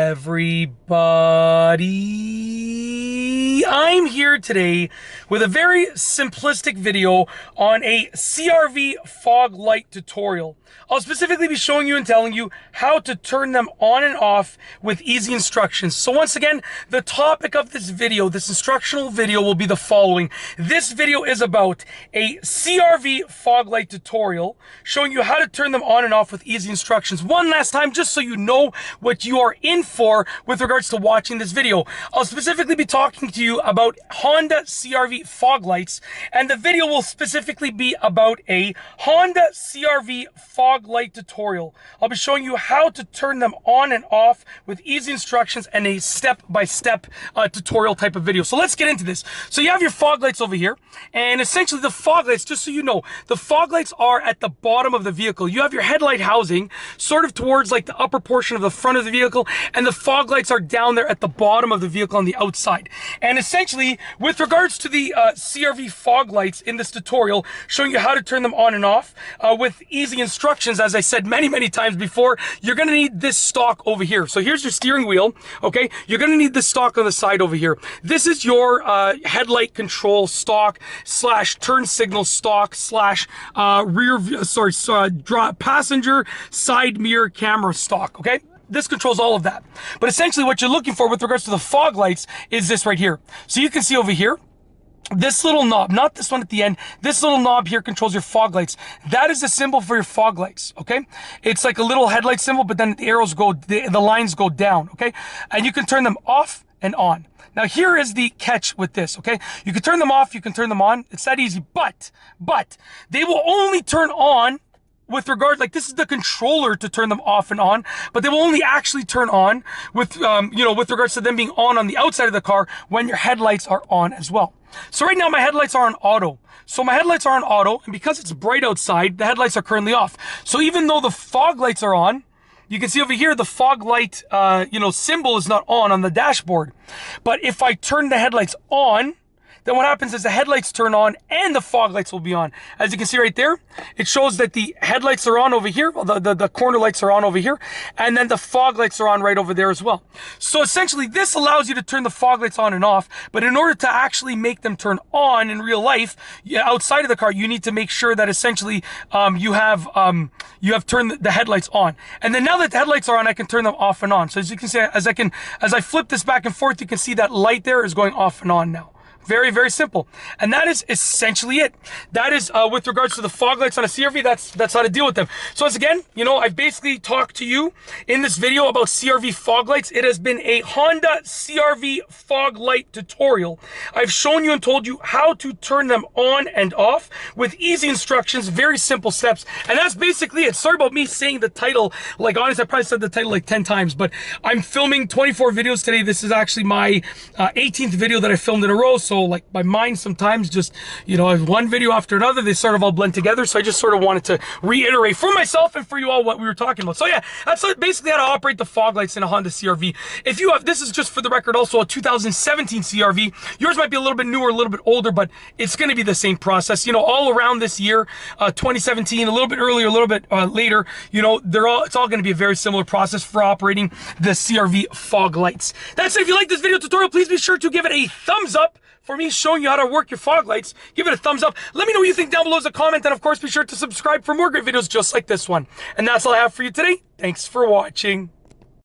everybody, I'm here today with a very simplistic video on a CRV fog light tutorial. I'll specifically be showing you and telling you how to turn them on and off with easy instructions. So once again, the topic of this video, this instructional video, will be the following. This video is about a CRV fog light tutorial showing you how to turn them on and off with easy instructions. One last time, just so you know what you are in for with regards to watching this video. I'll specifically be talking to you about Honda CRV fog lights, and the video will specifically be about a Honda CRV fog light tutorial. I'll be showing you how to turn them on and off with easy instructions and a step-by-step tutorial type of video. So let's get into this. So you have your fog lights over here, and essentially the fog lights, just so you know, the fog lights are at the bottom of the vehicle. You have your headlight housing sort of towards like the upper portion of the front of the vehicle, and the fog lights are down there at the bottom of the vehicle on the outside. And essentially, with regards to the CRV fog lights in this tutorial, showing you how to turn them on and off with easy instructions, as I said many times before, you're going to need this stalk over here. So here's your steering wheel, okay? You're going to need this stalk on the side over here. This is your headlight control stalk slash turn signal stalk slash passenger side mirror camera stalk, okay? This controls all of that. But essentially what you're looking for with regards to the fog lights is this right here. So you can see over here, this little knob, not this one at the end, this little knob here controls your fog lights. That is the symbol for your fog lights, okay? It's like a little headlight symbol, but then the arrows go, the lines go down, okay? And you can turn them off and on. Now here is the catch with this, okay? You can turn them off, you can turn them on. It's that easy, but they will only turn on with regard, like this is the controller to turn them off and on, but they will only actually turn on with, with regards to them being on the outside of the car when your headlights are on as well. So right now my headlights are on auto. So my headlights are on auto, and because it's bright outside, the headlights are currently off. So even though the fog lights are on, you can see over here, the fog light, symbol is not on the dashboard. But if I turn the headlights on, then what happens is the headlights turn on and the fog lights will be on. As you can see right there, it shows that the headlights are on over here, the corner lights are on over here, and then the fog lights are on right over there as well. So essentially this allows you to turn the fog lights on and off, but in order to actually make them turn on in real life, outside of the car, you need to make sure that essentially you have turned the headlights on. And then now that the headlights are on, I can turn them off and on. So as you can see, as I flip this back and forth, you can see that light there is going off and on now. Very simple. And that is essentially it. That is with regards to the fog lights on a CRV, that's how to deal with them. So as again, I've basically talked to you in this video about CRV fog lights. It has been a Honda CRV fog light tutorial. I've shown you and told you how to turn them on and off with easy instructions, very simple steps. And that's basically it. Sorry about me saying the title. Like honestly, I probably said the title like 10 times, but I'm filming 24 videos today. This is actually my 18th video that I filmed in a row. So like my mind sometimes just, one video after another, they sort of all blend together. So I just sort of wanted to reiterate for myself and for you all what we were talking about. So yeah, that's basically how to operate the fog lights in a Honda CRV. If you have, this is just for the record, also a 2017 CRV. Yours might be a little bit newer, a little bit older, but it's going to be the same process. All around this year, 2017, a little bit earlier, a little bit later, it's all going to be a very similar process for operating the CRV fog lights. That's it. If you like this video tutorial, please be sure to give it a thumbs up. For me showing you how to work your fog lights, give it a thumbs up. Let me know what you think down below as a comment, and of course be sure to subscribe for more great videos just like this one. And that's all I have for you today. Thanks for watching.